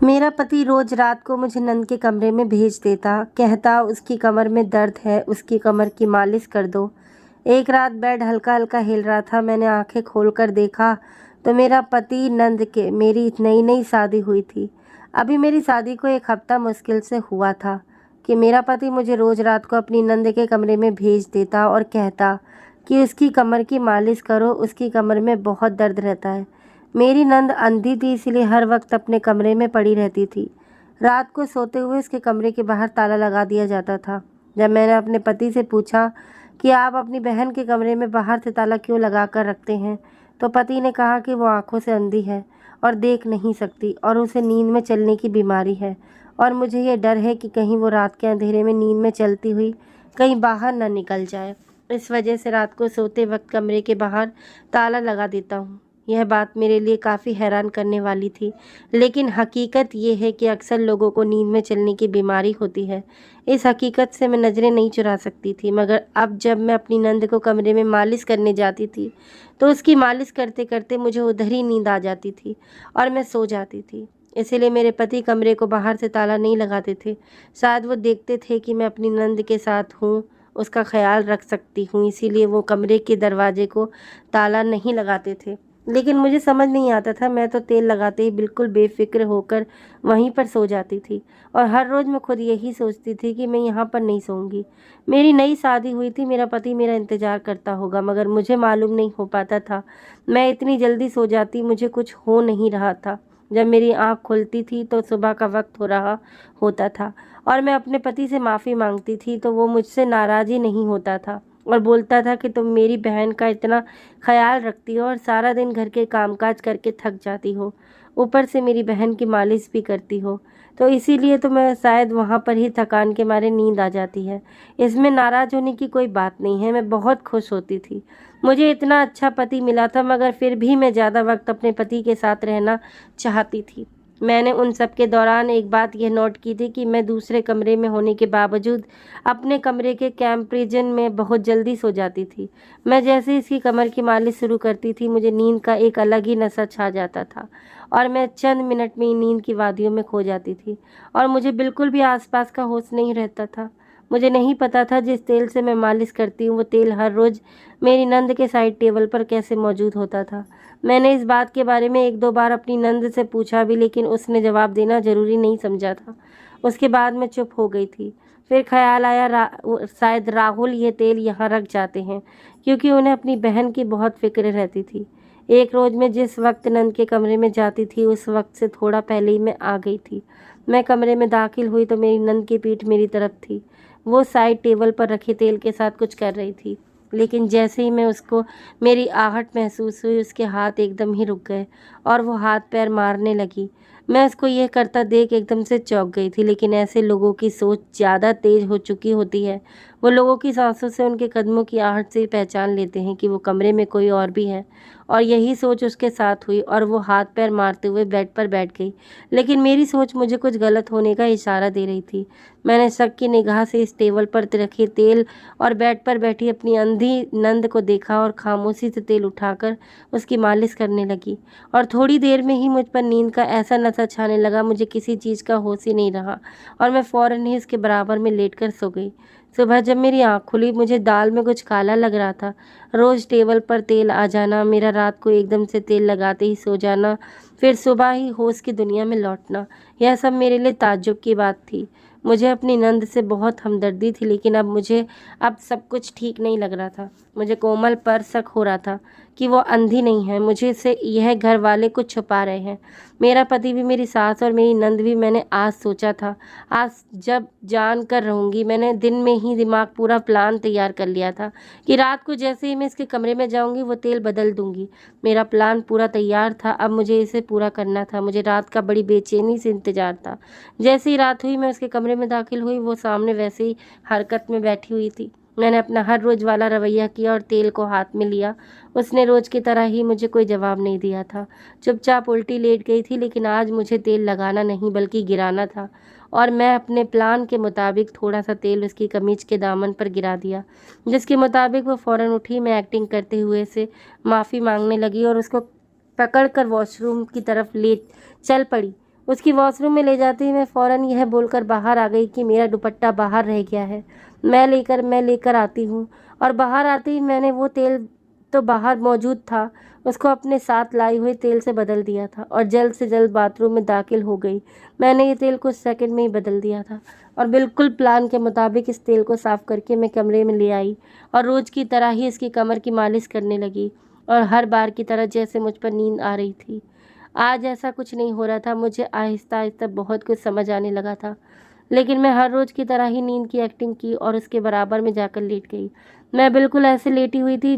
मेरा पति रोज़ रात को मुझे नंद के कमरे में भेज देता, कहता उसकी कमर में दर्द है, उसकी कमर की मालिश कर दो। एक रात बेड हल्का-हल्का हिल रहा था, मैंने आंखें खोलकर देखा तो मेरा पति नंद के मेरी नई-नई शादी हुई थी। अभी मेरी शादी को 1 हफ्ता मुश्किल से हुआ था कि मेरा पति मुझे रोज़ रात को अपनी नंद के कमरे में भेज देता और कहता कि उसकी कमर की मालिश करो, उसकी कमर में बहुत दर्द रहता है। मेरी नंद अंधी थी, इसलिए हर वक्त अपने कमरे में पड़ी रहती थी। रात को सोते हुए उसके कमरे के बाहर ताला लगा दिया जाता था। जब मैंने अपने पति से पूछा कि आप अपनी बहन के कमरे में बाहर से ताला क्यों लगा कर रखते हैं, तो पति ने कहा कि वो आंखों से अंधी है और देख नहीं सकती और उसे नींद में चलने की बीमारी है और मुझे ये डर है कि कहीं वो रात के अंधेरे में नींद में चलती हुई कहीं बाहर न निकल जाए। इस वजह से रात को सोते वक्त कमरे के बाहर ताला लगा देता हूँ। यह बात मेरे लिए काफ़ी हैरान करने वाली थी, लेकिन हकीकत ये है कि अक्सर लोगों को नींद में चलने की बीमारी होती है। इस हकीकत से मैं नज़रें नहीं चुरा सकती थी, मगर अब जब मैं अपनी नंद को कमरे में मालिश करने जाती थी, तो उसकी मालिश करते-करते मुझे उधर ही नींद आ जाती थी और मैं सो जाती थी। इसीलिए मेरे पति कमरे को बाहर से ताला नहीं लगाते थे। शायद वो देखते थे कि मैं अपनी नंद के साथ हूँ, उसका ख़्याल रख सकती हूँ, इसीलिए वो कमरे के दरवाजे को ताला नहीं लगाते थे। लेकिन मुझे समझ नहीं आता था, मैं तो तेल लगाते ही बिल्कुल बेफ़िक्र होकर वहीं पर सो जाती थी और हर रोज़ मैं खुद यही सोचती थी कि मैं यहाँ पर नहीं सोऊंगी। मेरी नई शादी हुई थी, मेरा पति मेरा इंतज़ार करता होगा, मगर मुझे मालूम नहीं हो पाता था। मैं इतनी जल्दी सो जाती, मुझे कुछ हो नहीं रहा था। जब मेरी आँख खुलती थी तो सुबह का वक्त हो रहा होता था और मैं अपने पति से माफ़ी मांगती थी, तो वो मुझसे नाराज़ ही नहीं होता था और बोलता था कि तुम मेरी बहन का इतना ख्याल रखती हो और सारा दिन घर के कामकाज करके थक जाती हो, ऊपर से मेरी बहन की मालिश भी करती हो, तो इसीलिए तो मैं शायद वहाँ पर ही थकान के मारे नींद आ जाती है। इसमें नाराज़ होने की कोई बात नहीं है, मैं बहुत खुश होती थी। मुझे इतना अच्छा पति मिला था, मगर फिर भी मैं ज़्यादा वक्त अपने पति के साथ रहना चाहती थी। मैंने उन सब के दौरान एक बात यह नोट की थी कि मैं दूसरे कमरे में होने के बावजूद अपने कमरे के कंपैरिजन में बहुत जल्दी सो जाती थी। मैं जैसे ही इसकी कमर की मालिश शुरू करती थी, मुझे नींद का एक अलग ही नशा छा जाता था और मैं चंद मिनट में ही नींद की वादियों में खो जाती थी और मुझे बिल्कुल भी आसपास का होश नहीं रहता था। मुझे नहीं पता था जिस तेल से मैं मालिश करती हूँ वो तेल हर रोज़ मेरी नंद के साइड टेबल पर कैसे मौजूद होता था। मैंने इस बात के बारे में 1-2 बार अपनी नंद से पूछा भी, लेकिन उसने जवाब देना ज़रूरी नहीं समझा था। उसके बाद मैं चुप हो गई थी। फिर ख़्याल आया शायद राहुल ये तेल यहाँ रख जाते हैं, क्योंकि उन्हें अपनी बहन की बहुत फ़िक्र रहती थी। एक रोज़ मैं जिस वक्त नंद के कमरे में जाती थी, उस वक्त से थोड़ा पहले ही मैं आ गई थी। मैं कमरे में दाखिल हुई तो मेरी नंद की पीठ मेरी तरफ थी। वो साइड टेबल पर रखे तेल के साथ कुछ कर रही थी, लेकिन जैसे ही मैं उसको मेरी आहट महसूस हुई, उसके हाथ एकदम ही रुक गए और वो हाथ पैर मारने लगी। मैं उसको यह करता देख एकदम से चौंक गई थी, लेकिन ऐसे लोगों की सोच ज़्यादा तेज़ हो चुकी होती है। वो लोगों की सांसों से, उनके कदमों की आहट से पहचान लेते हैं कि वो कमरे में कोई और भी है, और यही सोच उसके साथ हुई और वो हाथ पैर मारते हुए बेड पर बैठ गई। लेकिन मेरी सोच मुझे कुछ गलत होने का इशारा दे रही थी। मैंने शक की निगाह से इस टेबल पर रखे तेल और बेड पर बैठी अपनी अंधी नंद को देखा और खामोशी से तेल उठाकर उसकी मालिश करने लगी और थोड़ी देर में ही मुझ पर नींद का ऐसा नशा छाने लगा, मुझे किसी चीज़ का होश ही नहीं रहा और मैं फ़ौरन ही इसके बराबर में लेटकर सो गई। सुबह जब मेरी आँख खुली, मुझे दाल में कुछ काला लग रहा था। रोज़ टेबल पर तेल आ जाना, मेरा रात को एकदम से तेल लगाते ही सो जाना, फिर सुबह ही होश की दुनिया में लौटना, यह सब मेरे लिए ताज्जुब की बात थी। मुझे अपनी नंद से बहुत हमदर्दी थी, लेकिन अब सब कुछ ठीक नहीं लग रहा था। मुझे कोमल पर शक हो रहा था कि वो अंधी नहीं है, मुझे से यह घर वाले कुछ छुपा रहे हैं। मेरा पति भी, मेरी सास और मेरी नंद भी। मैंने आज सोचा था, आज जब जान कर रहूँगी। मैंने दिन में ही दिमाग पूरा प्लान तैयार कर लिया था कि रात को जैसे ही मैं इसके कमरे में जाऊँगी वो तेल बदल दूँगी। मेरा प्लान पूरा तैयार था, अब मुझे इसे पूरा करना था। मुझे रात का बड़ी बेचैनी से इंतज़ार था। जैसे ही रात हुई, मैं उसके कमरे में दाखिल हुई, वो सामने वैसे ही हरकत में बैठी हुई थी। मैंने अपना हर रोज़ वाला रवैया किया और तेल को हाथ में लिया। उसने रोज़ की तरह ही मुझे कोई जवाब नहीं दिया था, चुपचाप उल्टी लेट गई थी। लेकिन आज मुझे तेल लगाना नहीं बल्कि गिराना था, और मैं अपने प्लान के मुताबिक थोड़ा सा तेल उसकी कमीज के दामन पर गिरा दिया, जिसके मुताबिक वो फ़ौरन उठी। मैं एक्टिंग करते हुए से माफ़ी मांगने लगी और उसको पकड़कर वॉशरूम की तरफ ले चल पड़ी। उसकी वॉशरूम में ले जाते ही मैं फ़ौरन यह बोलकर बाहर आ गई कि मेरा दुपट्टा बाहर रह गया है, मैं लेकर आती हूँ। और बाहर आते ही मैंने वो तेल तो बाहर मौजूद था, उसको अपने साथ लाई हुए तेल से बदल दिया था और जल्द से जल्द बाथरूम में दाखिल हो गई। मैंने ये तेल कुछ सेकंड में ही बदल दिया था और बिल्कुल प्लान के मुताबिक इस तेल को साफ़ करके मैं कमरे में ले आई और रोज़ की तरह ही इसकी कमर की मालिश करने लगी और हर बार की तरह जैसे मुझ पर नींद आ रही थी। आज ऐसा कुछ नहीं हो रहा था, मुझे आहिस्ता आहिस्ता बहुत कुछ समझ आने लगा था। लेकिन मैं हर रोज़ की तरह ही नींद की एक्टिंग की और उसके बराबर में जाकर लेट गई। मैं बिल्कुल ऐसे लेटी हुई थी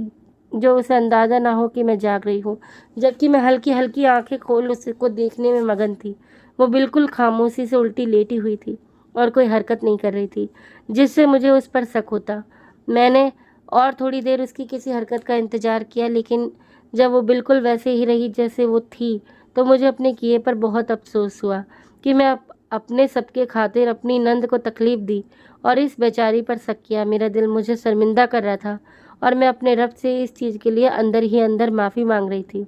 जो उसे अंदाज़ा ना हो कि मैं जाग रही हूँ, जबकि मैं हल्की हल्की आंखें खोल उसको देखने में मगन थी। वो बिल्कुल खामोशी से उल्टी लेटी हुई थी और कोई हरकत नहीं कर रही थी, जिससे मुझे उस पर शक होता। मैंने और थोड़ी देर उसकी किसी हरकत का इंतज़ार किया, लेकिन जब वो बिल्कुल वैसे ही रही जैसे वो थी, तो मुझे अपने किए पर बहुत अफसोस हुआ कि मैं अपने सबके खातिर अपनी नंद को तकलीफ़ दी और इस बेचारी पर शक किया। मेरा दिल मुझे शर्मिंदा कर रहा था और मैं अपने रब से इस चीज़ के लिए अंदर ही अंदर माफ़ी मांग रही थी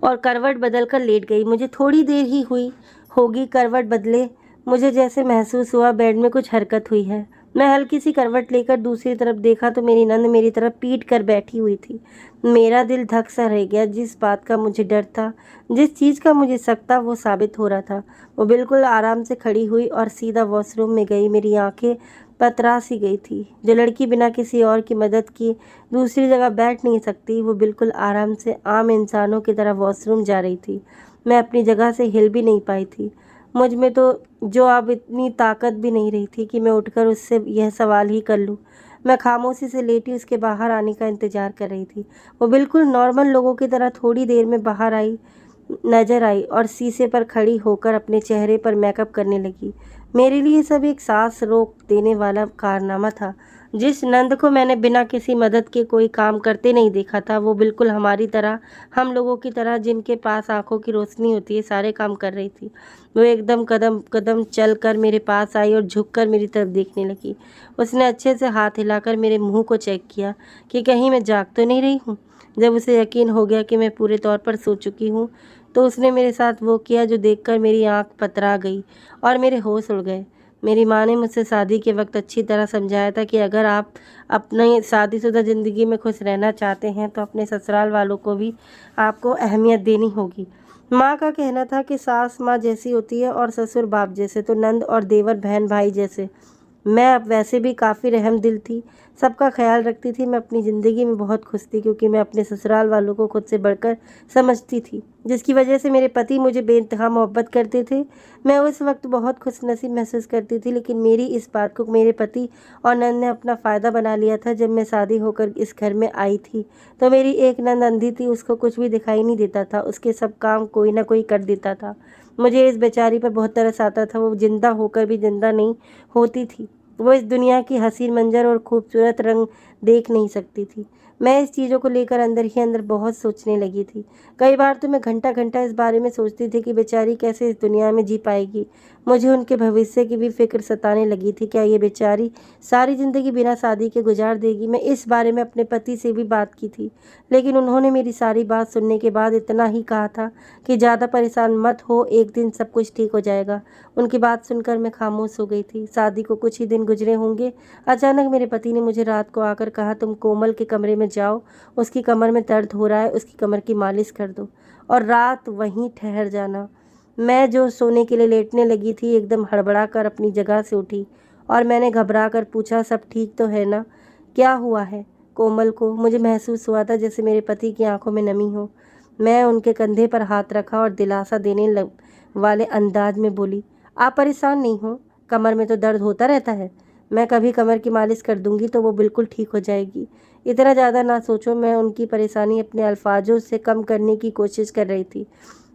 और करवट बदल कर लेट गई। मुझे थोड़ी देर ही हुई होगी करवट बदले, मुझे जैसे महसूस हुआ बेड में कुछ हरकत हुई है। मैं हल्की सी करवट लेकर दूसरी तरफ देखा तो मेरी नंद मेरी तरफ पीट कर बैठी हुई थी। मेरा दिल धक सा रह गया। जिस बात का मुझे डर था, जिस चीज़ का मुझे शक था, वो साबित हो रहा था। वो बिल्कुल आराम से खड़ी हुई और सीधा वॉशरूम में गई। मेरी आंखें पतरा सी गई थी। जो लड़की बिना किसी और की मदद की दूसरी जगह बैठ नहीं सकती, वो बिल्कुल आराम से आम इंसानों की तरह वॉशरूम जा रही थी। मैं अपनी जगह से हिल भी नहीं पाई थी। मुझ में तो जो अब इतनी ताकत भी नहीं रही थी कि मैं उठकर उससे यह सवाल ही कर लूँ। मैं खामोशी से लेटी उसके बाहर आने का इंतज़ार कर रही थी। वो बिल्कुल नॉर्मल लोगों की तरह थोड़ी देर में बाहर नज़र आई और शीशे पर खड़ी होकर अपने चेहरे पर मेकअप करने लगी। मेरे लिए सब एक सांस रोक देने वाला कारनामा था। जिस नंद को मैंने बिना किसी मदद के कोई काम करते नहीं देखा था, वो बिल्कुल हमारी तरह, हम लोगों की तरह जिनके पास आंखों की रोशनी होती है, सारे काम कर रही थी। वो एकदम कदम कदम चल कर मेरे पास आई और झुककर मेरी तरफ देखने लगी। उसने अच्छे से हाथ हिलाकर मेरे मुंह को चेक किया कि कहीं मैं जाग तो नहीं रही हूँ। जब उसे यकीन हो गया कि मैं पूरे तौर पर सो चुकी हूँ, तो उसने मेरे साथ वो किया जो देखकर मेरी आंख पतरा गई और मेरे होश उड़ गए। मेरी माँ ने मुझसे शादी के वक्त अच्छी तरह समझाया था कि अगर आप अपनी शादीशुदा ज़िंदगी में खुश रहना चाहते हैं तो अपने ससुराल वालों को भी आपको अहमियत देनी होगी। माँ का कहना था कि सास माँ जैसी होती है और ससुर बाप जैसे, तो नंद और देवर बहन भाई जैसे। मैं अब वैसे भी काफ़ी रहम दिल थी, सबका ख्याल रखती थी। मैं अपनी ज़िंदगी में बहुत खुश थी क्योंकि मैं अपने ससुराल वालों को खुद से बढ़कर समझती थी, जिसकी वजह से मेरे पति मुझे बेइंतहा मोहब्बत करते थे। मैं उस वक्त बहुत खुशनसीब महसूस करती थी, लेकिन मेरी इस बात को मेरे पति और नंद ने अपना फ़ायदा बना लिया था। जब मैं शादी होकर इस घर में आई थी तो मेरी एक नंद अंधी थी, उसको कुछ भी दिखाई नहीं देता था, उसके सब काम कोई ना कोई कर देता था। मुझे इस बेचारी पर बहुत तरस आता था। वो जिंदा होकर भी जिंदा नहीं होती थी। वो इस दुनिया की हसीन मंजर और खूबसूरत रंग देख नहीं सकती थी। मैं इस चीज़ों को लेकर अंदर ही अंदर बहुत सोचने लगी थी। कई बार तो मैं घंटा घंटा इस बारे में सोचती थी कि बेचारी कैसे इस दुनिया में जी पाएगी। मुझे उनके भविष्य की भी फिक्र सताने लगी थी। क्या ये बेचारी सारी ज़िंदगी बिना शादी के गुजार देगी? मैं इस बारे में अपने पति से भी बात की थी, लेकिन उन्होंने मेरी सारी बात सुनने के बाद इतना ही कहा था कि ज़्यादा परेशान मत हो, एक दिन सब कुछ ठीक हो जाएगा। उनकी बात सुनकर मैं खामोश हो गई थी। शादी को कुछ ही दिन गुजरे होंगे, अचानक मेरे पति ने मुझे रात को आकर कहा, तुम कोमल के कमरे में जाओ, उसकी कमर में दर्द हो रहा है, उसकी कमर की मालिश कर दो और रात वहीं ठहर जाना। मैं जो सोने के लिए लेटने लगी थी, एकदम हड़बड़ा कर अपनी जगह से उठी और मैंने घबरा कर पूछा, सब ठीक तो है ना? क्या हुआ है कोमल को? मुझे महसूस हुआ था जैसे मेरे पति की आंखों में नमी हो। मैं उनके कंधे पर हाथ रखा और दिलासा देने वाले अंदाज में बोली, आप परेशान नहीं हो, कमर में तो दर्द होता रहता है, मैं कभी कमर की मालिश कर दूंगी तो वो बिल्कुल ठीक हो जाएगी। इतना ज़्यादा ना सोचो। मैं उनकी परेशानी अपने अल्फाजों से कम करने की कोशिश कर रही थी।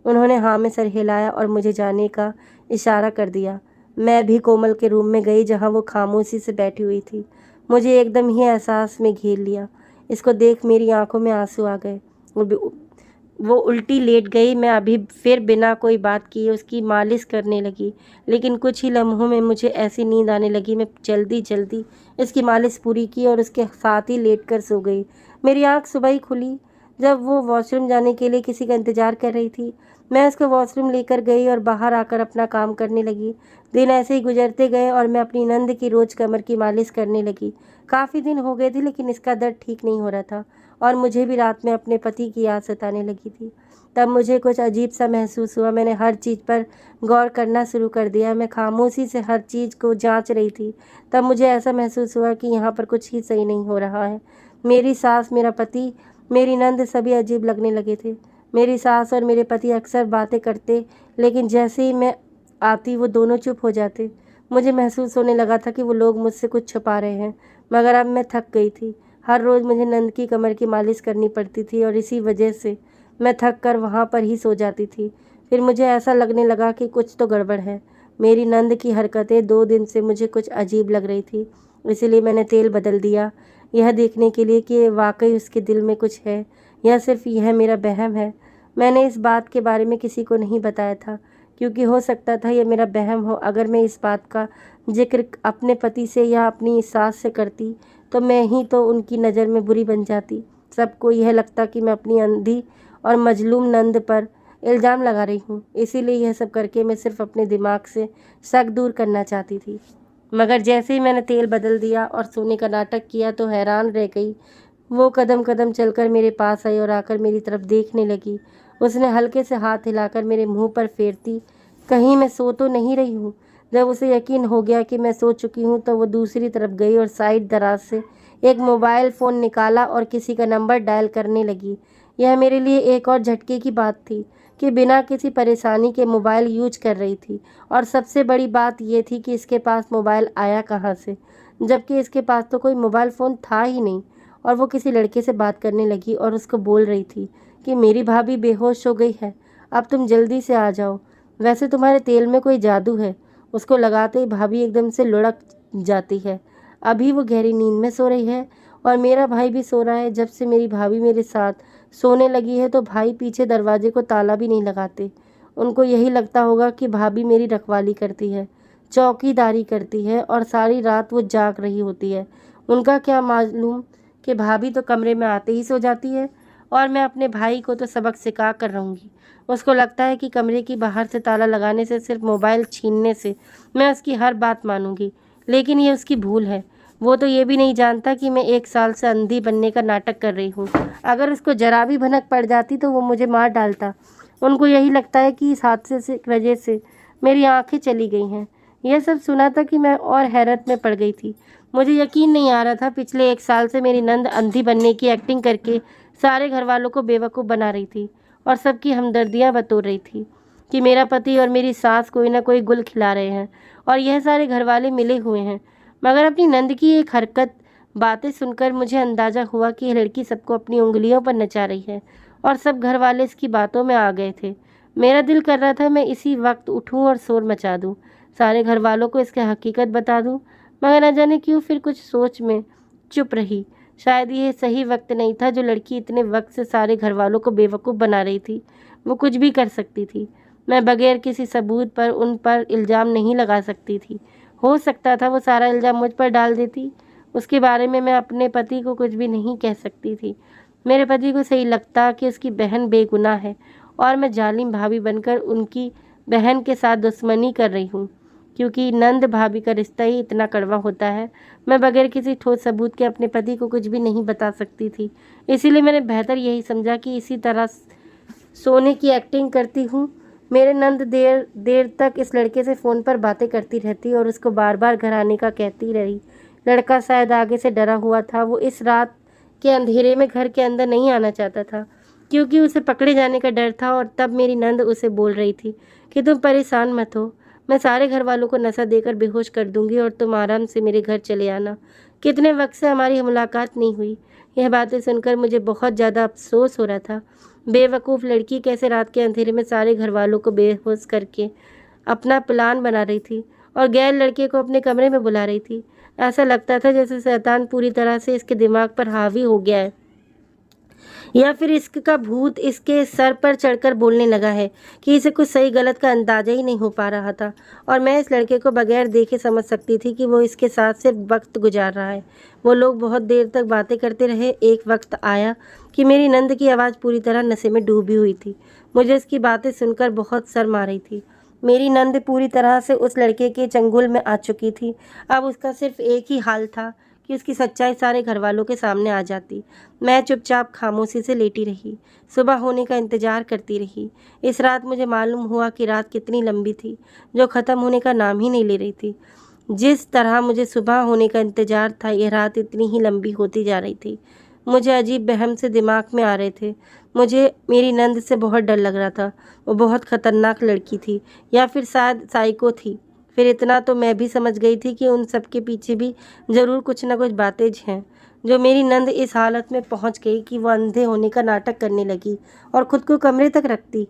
उन्होंने हाँ में सर हिलाया और मुझे जाने का इशारा कर दिया। मैं भी कोमल के रूम में गई जहाँ वो खामोशी से बैठी हुई थी। मुझे एकदम ही एहसास में घेर लिया। इसको देख मेरी आंखों में आंसू आ गए। वो उल्टी लेट गई। मैं अभी फिर बिना कोई बात किए उसकी मालिश करने लगी, लेकिन कुछ ही लम्हों में मुझे ऐसी नींद आने लगी। मैं जल्दी जल्दी इसकी मालिश पूरी की और उसके साथ ही लेट कर सो गई। मेरी आँख सुबह ही खुली जब वो वॉशरूम जाने के लिए किसी का इंतज़ार कर रही थी। मैं उसको वॉशरूम लेकर गई और बाहर आकर अपना काम करने लगी। दिन ऐसे ही गुजरते गए और मैं अपनी नंद की रोज़ कमर की मालिश करने लगी। काफ़ी दिन हो गए थे लेकिन इसका दर्द ठीक नहीं हो रहा था और मुझे भी रात में अपने पति की याद सताने लगी थी। तब मुझे कुछ अजीब सा महसूस हुआ। मैंने हर चीज़ पर गौर करना शुरू कर दिया। मैं खामोशी से हर चीज़ को जांच रही थी। तब मुझे ऐसा महसूस हुआ कि यहाँ पर कुछ ही सही नहीं हो रहा है। मेरी सास, मेरा पति, मेरी नंद सभी अजीब लगने लगे थे। मेरी सास और मेरे पति अक्सर बातें करते, लेकिन जैसे ही मैं आती वो दोनों चुप हो जाते। मुझे महसूस होने लगा था कि वो लोग मुझसे कुछ छुपा रहे हैं, मगर अब मैं थक गई थी। हर रोज़ मुझे नंद की कमर की मालिश करनी पड़ती थी और इसी वजह से मैं थक कर वहाँ पर ही सो जाती थी। फिर मुझे ऐसा लगने लगा कि कुछ तो गड़बड़ है। मेरी नंद की हरकतें 2 दिन से मुझे कुछ अजीब लग रही थी, इसीलिए मैंने तेल बदल दिया, यह देखने के लिए कि वाकई उसके दिल में कुछ है या सिर्फ यह मेरा वहम है। मैंने इस बात के बारे में किसी को नहीं बताया था, क्योंकि हो सकता था यह मेरा वहम हो। अगर मैं इस बात का जिक्र अपने पति से या अपनी सास से करती तो मैं ही तो उनकी नज़र में बुरी बन जाती। सबको यह लगता कि मैं अपनी अंधी और मजलूम नंद पर इल्ज़ाम लगा रही हूँ। इसीलिए यह सब करके मैं सिर्फ अपने दिमाग से शक दूर करना चाहती थी। मगर जैसे ही मैंने तेल बदल दिया और सोने का नाटक किया तो हैरान रह गई। वो कदम कदम चलकर मेरे पास आई और आकर मेरी तरफ देखने लगी। उसने हल्के से हाथ हिलाकर मेरे मुंह पर फेरती, कहीं मैं सो तो नहीं रही हूँ। जब उसे यकीन हो गया कि मैं सो चुकी हूँ तो वो दूसरी तरफ गई और साइड दराज से एक मोबाइल फ़ोन निकाला और किसी का नंबर डायल करने लगी। यह मेरे लिए एक और झटके की बात थी कि बिना किसी परेशानी के मोबाइल यूज कर रही थी, और सबसे बड़ी बात यह थी कि इसके पास मोबाइल आया कहाँ से, जबकि इसके पास तो कोई मोबाइल फ़ोन था ही नहीं। और वो किसी लड़के से बात करने लगी और उसको बोल रही थी कि मेरी भाभी बेहोश हो गई है, अब तुम जल्दी से आ जाओ, वैसे तुम्हारे तेल में कोई जादू है। उसको लगाते ही भाभी एकदम से लुढ़क जाती है। अभी वो गहरी नींद में सो रही है और मेरा भाई भी सो रहा है। जब से मेरी भाभी मेरे साथ सोने लगी है तो भाई पीछे दरवाजे को ताला भी नहीं लगाते। उनको यही लगता होगा कि भाभी मेरी रखवाली करती है, चौकीदारी करती है और सारी रात वो जाग रही होती है। उनका क्या मालूम कि भाभी तो कमरे में आते ही सो जाती है और मैं अपने भाई को तो सबक सिखा कर रहूँगी। उसको लगता है कि कमरे की बाहर से ताला लगाने से, सिर्फ मोबाइल छीनने से मैं उसकी हर बात मानूंगी, लेकिन ये उसकी भूल है। वो तो ये भी नहीं जानता कि मैं 1 साल से अंधी बनने का नाटक कर रही हूँ। अगर उसको जरा भी भनक पड़ जाती तो वो मुझे मार डालता। उनको यही लगता है कि इस हादसे से वजह से मेरी आंखें चली गई हैं। यह सब सुना था कि मैं और हैरत में पड़ गई थी। मुझे यकीन नहीं आ रहा था, पिछले 1 साल से मेरी नंद अंधी बनने की एक्टिंग करके सारे घर वालों को बेवकूफ़ बना रही थी और सबकी हमदर्दियाँ बटोर रही थी कि मेरा पति और मेरी सास कोई ना कोई गुल खिला रहे हैं और यह सारे घर वाले मिले हुए हैं। मगर अपनी नंद की एक हरकत, बातें सुनकर मुझे अंदाज़ा हुआ कि यह लड़की सबको अपनी उंगलियों पर नचा रही है और सब घर वाले इसकी बातों में आ गए थे। मेरा दिल कर रहा था मैं इसी वक्त उठूं और शोर मचा दूं, सारे घर वालों को इसकी हकीकत बता दूं, मगर न जाने क्यों फिर कुछ सोच में चुप रही। शायद ये सही वक्त नहीं था। जो लड़की इतने वक्त से सारे घर वालों को बेवकूफ़ बना रही थी वो कुछ भी कर सकती थी। मैं बगैर किसी सबूत पर उन पर इल्ज़ाम नहीं लगा सकती थी। हो सकता था वो सारा इल्ज़ाम मुझ पर डाल देती। उसके बारे में मैं अपने पति को कुछ भी नहीं कह सकती थी। मेरे पति को सही लगता कि उसकी बहन बेगुनाह है और मैं जालिम भाभी बनकर उनकी बहन के साथ दुश्मनी कर रही हूँ, क्योंकि नंद भाभी का रिश्ता ही इतना कड़वा होता है। मैं बगैर किसी ठोस सबूत के अपने पति को कुछ भी नहीं बता सकती थी। इसीलिए मैंने बेहतर यही समझा कि इसी तरह सोने की एक्टिंग करती हूँ। मेरे नंद देर देर तक इस लड़के से फ़ोन पर बातें करती रहती और उसको बार बार घर आने का कहती रही। लड़का शायद आगे से डरा हुआ था। वो इस रात के अंधेरे में घर के अंदर नहीं आना चाहता था, क्योंकि उसे पकड़े जाने का डर था। और तब मेरी नंद उसे बोल रही थी कि तुम परेशान मत हो, मैं सारे घर वालों को नशा देकर बेहोश कर दूंगी और तुम आराम से मेरे घर चले आना। कितने वक्त से हमारी मुलाकात नहीं हुई। यह बातें सुनकर मुझे बहुत ज़्यादा अफसोस हो रहा था। बेवकूफ़ लड़की कैसे रात के अंधेरे में सारे घर वालों को बेहोश करके अपना प्लान बना रही थी और गैर लड़के को अपने कमरे में बुला रही थी। ऐसा लगता था जैसे शैतान पूरी तरह से इसके दिमाग पर हावी हो गया है। या फिर इश्क का भूत इसके सर पर चढ़कर बोलने लगा है कि इसे कुछ सही गलत का अंदाजा ही नहीं हो पा रहा था। और मैं इस लड़के को बगैर देखे समझ सकती थी कि वो इसके साथ सिर्फ वक्त गुजार रहा है। वो लोग बहुत देर तक बातें करते रहे। एक वक्त आया कि मेरी नंद की आवाज़ पूरी तरह नशे में डूबी हुई थी। मुझे उसकी बातें सुनकर बहुत शर्म आ रही थी। मेरी नंद पूरी तरह से उस लड़के के चंगुल में आ चुकी थी। अब उसका सिर्फ एक ही हाल था कि उसकी सच्चाई सारे घर वालों के सामने आ जाती। मैं चुपचाप खामोशी से लेटी रही, सुबह होने का इंतज़ार करती रही। इस रात मुझे मालूम हुआ कि रात कितनी लंबी थी, जो ख़त्म होने का नाम ही नहीं ले रही थी। जिस तरह मुझे सुबह होने का इंतज़ार था, यह रात इतनी ही लंबी होती जा रही थी। मुझे अजीब वहम से दिमाग में आ रहे थे। मुझे मेरी नंद से बहुत डर लग रहा था। वो बहुत ख़तरनाक लड़की थी, या फिर शायद साइको थी। फिर इतना तो मैं भी समझ गई थी कि उन सब के पीछे भी ज़रूर कुछ न कुछ बातें हैं। जो मेरी नंद इस हालत में पहुंच गई कि वो अंधे होने का नाटक करने लगी और ख़ुद को कमरे तक रखती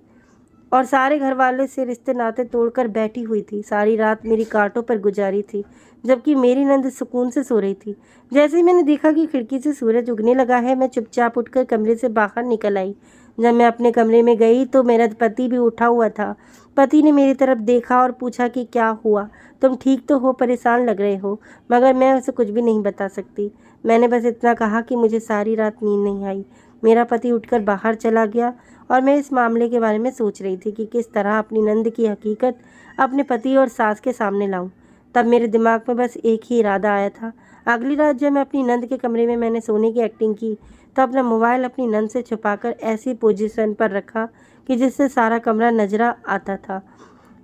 और सारे घर वाले से रिश्ते नाते तोड़कर बैठी हुई थी। सारी रात मेरी कांटों पर गुजारी थी, जबकि मेरी नंद सुकून से सो रही थी। जैसे ही मैंने देखा कि खिड़की से सूरज उगने लगा है, मैं चुपचाप उठकर कमरे से बाहर निकल आई। जब मैं अपने कमरे में गई तो मेरा पति भी उठा हुआ था। पति ने मेरी तरफ देखा और पूछा कि क्या हुआ, तुम ठीक तो हो, परेशान लग रहे हो। मगर मैं उसे कुछ भी नहीं बता सकती। मैंने बस इतना कहा कि मुझे सारी रात नींद नहीं आई। मेरा पति उठकर बाहर चला गया और मैं इस मामले के बारे में सोच रही थी कि किस तरह अपनी नंद की हकीकत अपने पति और सास के सामने लाऊं। तब मेरे दिमाग में बस एक ही इरादा आया था। अगली रात जब मैं अपनी नंद के कमरे में मैंने सोने की एक्टिंग की, तो अपना मोबाइल अपनी नंद से छुपाकर ऐसी पोजीशन पर रखा कि जिससे सारा कमरा नजर आता था।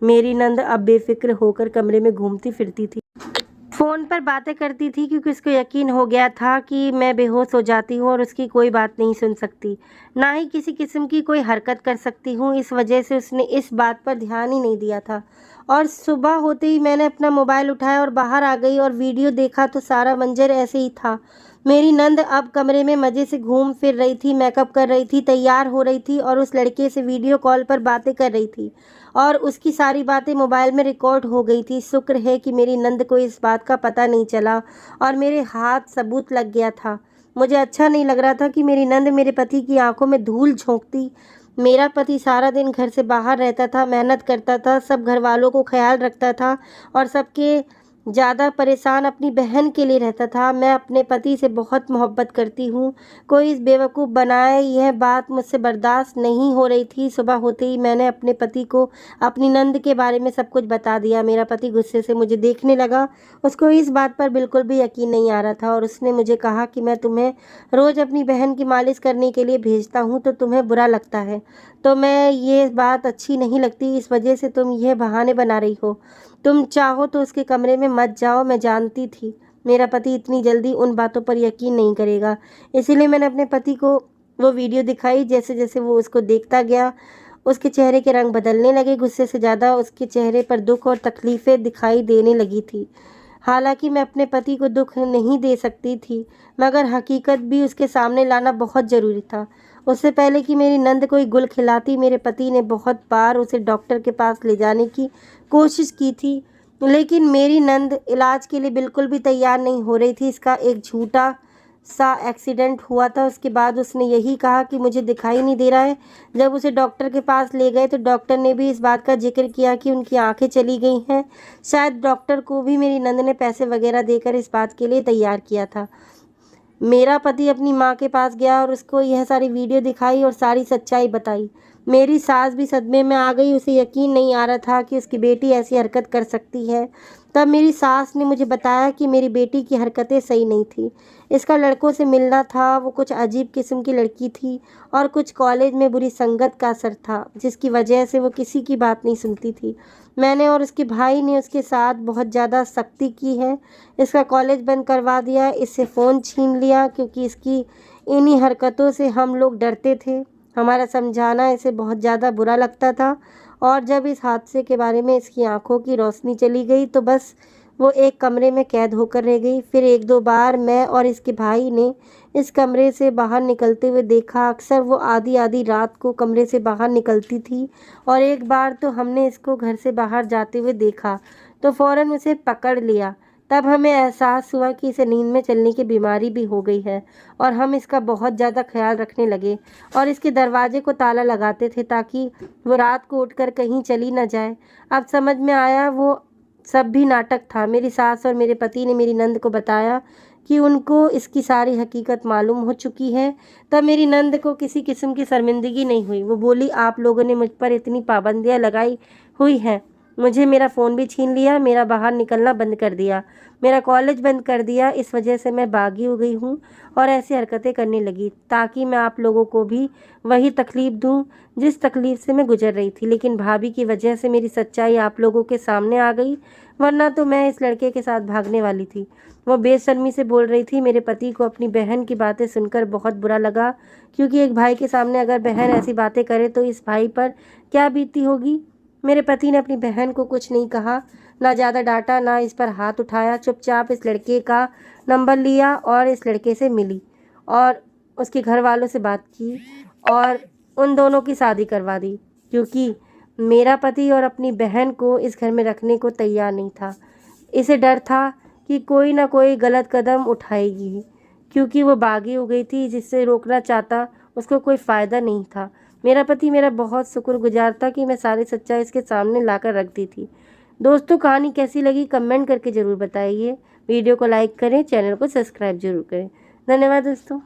मेरी नंद अब बेफिक्र होकर कमरे में घूमती फिरती थी, फ़ोन पर बातें करती थी, क्योंकि उसको यकीन हो गया था कि मैं बेहोश हो जाती हूँ और उसकी कोई बात नहीं सुन सकती, ना ही किसी किस्म की कोई हरकत कर सकती हूँ। इस वजह से उसने इस बात पर ध्यान ही नहीं दिया था। और सुबह होते ही मैंने अपना मोबाइल उठाया और बाहर आ गई और वीडियो देखा तो सारा मंजर ऐसे ही था। मेरी नंद अब कमरे में मज़े से घूम फिर रही थी, मेकअप कर रही थी, तैयार हो रही थी और उस लड़के से वीडियो कॉल पर बातें कर रही थी और उसकी सारी बातें मोबाइल में रिकॉर्ड हो गई थी। शुक्र है कि मेरी नंद को इस बात का पता नहीं चला और मेरे हाथ सबूत लग गया था। मुझे अच्छा नहीं लग रहा था कि मेरी नंद मेरे पति की आंखों में धूल झोंकती। मेरा पति सारा दिन घर से बाहर रहता था, मेहनत करता था, सब घर वालों को ख्याल रखता था और सबके ज़्यादा परेशान अपनी बहन के लिए रहता था। मैं अपने पति से बहुत मोहब्बत करती हूँ। कोई इस बेवकूफ़ बनाए, यह बात मुझसे बर्दाश्त नहीं हो रही थी। सुबह होते ही मैंने अपने पति को अपनी नंद के बारे में सब कुछ बता दिया। मेरा पति गुस्से से मुझे देखने लगा। उसको इस बात पर बिल्कुल भी यकीन नहीं आ रहा था और उसने मुझे कहा कि मैं तुम्हें रोज़ अपनी बहन की मालिश करने के लिए भेजता हूँ तो तुम्हें बुरा लगता है, तो मैं ये बात अच्छी नहीं लगती, इस वजह से तुम यह बहाने बना रही हो। तुम चाहो तो उसके कमरे में मत जाओ। मैं जानती थी मेरा पति इतनी जल्दी उन बातों पर यकीन नहीं करेगा, इसीलिए मैंने अपने पति को वो वीडियो दिखाई। जैसे जैसे वो उसको देखता गया, उसके चेहरे के रंग बदलने लगे। गुस्से से ज़्यादा उसके चेहरे पर दुख और तकलीफ़ें दिखाई देने लगी थी। हालांकि मैं अपने पति को दुख नहीं दे सकती थी, मगर हकीकत भी उसके सामने लाना बहुत ज़रूरी था। उससे पहले कि मेरी नंद कोई गुल खिलाती, मेरे पति ने बहुत बार उसे डॉक्टर के पास ले जाने की कोशिश की थी, लेकिन मेरी नंद इलाज के लिए बिल्कुल भी तैयार नहीं हो रही थी। इसका एक झूठा सा एक्सीडेंट हुआ था। उसके बाद उसने यही कहा कि मुझे दिखाई नहीं दे रहा है। जब उसे डॉक्टर के पास ले गए तो डॉक्टर ने भी इस बात का जिक्र किया कि उनकी आंखें चली गई हैं। शायद डॉक्टर को भी मेरी नंद ने पैसे वगैरह देकर इस बात के लिए तैयार किया था। मेरा पति अपनी माँ के पास गया और उसको यह सारी वीडियो दिखाई और सारी सच्चाई बताई। मेरी सास भी सदमे में आ गई। उसे यकीन नहीं आ रहा था कि उसकी बेटी ऐसी हरकत कर सकती है। तब मेरी सास ने मुझे बताया कि मेरी बेटी की हरकतें सही नहीं थी। इसका लड़कों से मिलना था, वो कुछ अजीब किस्म की लड़की थी और कुछ कॉलेज में बुरी संगत का असर था, जिसकी वजह से वो किसी की बात नहीं सुनती थी। मैंने और उसके भाई ने उसके साथ बहुत ज़्यादा सख्ती की है। इसका कॉलेज बंद करवा दिया, इससे फ़ोन छीन लिया, क्योंकि इसकी इन्हीं हरकतों से हम लोग डरते थे। हमारा समझाना इसे बहुत ज़्यादा बुरा लगता था और जब इस हादसे के बारे में इसकी आंखों की रोशनी चली गई तो बस वो एक कमरे में कैद होकर रह गई। फिर एक दो बार मैं और इसके भाई ने इस कमरे से बाहर निकलते हुए देखा। अक्सर वो आधी आधी रात को कमरे से बाहर निकलती थी और एक बार तो हमने इसको घर से बाहर जाते हुए देखा तो फ़ौरन उसे पकड़ लिया। तब हमें एहसास हुआ कि इसे नींद में चलने की बीमारी भी हो गई है और हम इसका बहुत ज़्यादा ख्याल रखने लगे और इसके दरवाजे को ताला लगाते थे ताकि वो रात को उठकर कहीं चली न जाए। अब समझ में आया वो सब भी नाटक था। मेरी सास और मेरे पति ने मेरी नंद को बताया कि उनको इसकी सारी हकीकत मालूम हो चुकी है। तब मेरी नंद को किसी किस्म की शर्मिंदगी नहीं हुई। वो बोली, आप लोगों ने मुझ पर इतनी पाबंदियाँ लगाई हुई हैं, मुझे मेरा फ़ोन भी छीन लिया, मेरा बाहर निकलना बंद कर दिया, मेरा कॉलेज बंद कर दिया। इस वजह से मैं बागी हो गई हूँ और ऐसी हरकतें करने लगी ताकि मैं आप लोगों को भी वही तकलीफ़ दूँ जिस तकलीफ़ से मैं गुजर रही थी। लेकिन भाभी की वजह से मेरी सच्चाई आप लोगों के सामने आ गई, वरना तो मैं इस लड़के के साथ भागने वाली थी। वो बेशर्मी से बोल रही थी। मेरे पति को अपनी बहन की बातें सुनकर बहुत बुरा लगा, क्योंकि एक भाई के सामने अगर बहन ऐसी बातें करे तो इस भाई पर क्या बीतती होगी। मेरे पति ने अपनी बहन को कुछ नहीं कहा, ना ज़्यादा डांटा, ना इस पर हाथ उठाया। चुपचाप इस लड़के का नंबर लिया और इस लड़के से मिली और उसके घर वालों से बात की और उन दोनों की शादी करवा दी, क्योंकि मेरा पति और अपनी बहन को इस घर में रखने को तैयार नहीं था। इसे डर था कि कोई ना कोई गलत कदम उठाएगी, क्योंकि वो बागी हो गई थी। जिससे रोकना चाहता उसको कोई फ़ायदा नहीं था। मेरा पति मेरा बहुत शुक्रगुजार था कि मैं सारी सच्चाई इसके सामने लाकर रख दी थी। दोस्तों, कहानी कैसी लगी कमेंट करके ज़रूर बताइए। वीडियो को लाइक करें, चैनल को सब्सक्राइब जरूर करें। धन्यवाद दोस्तों।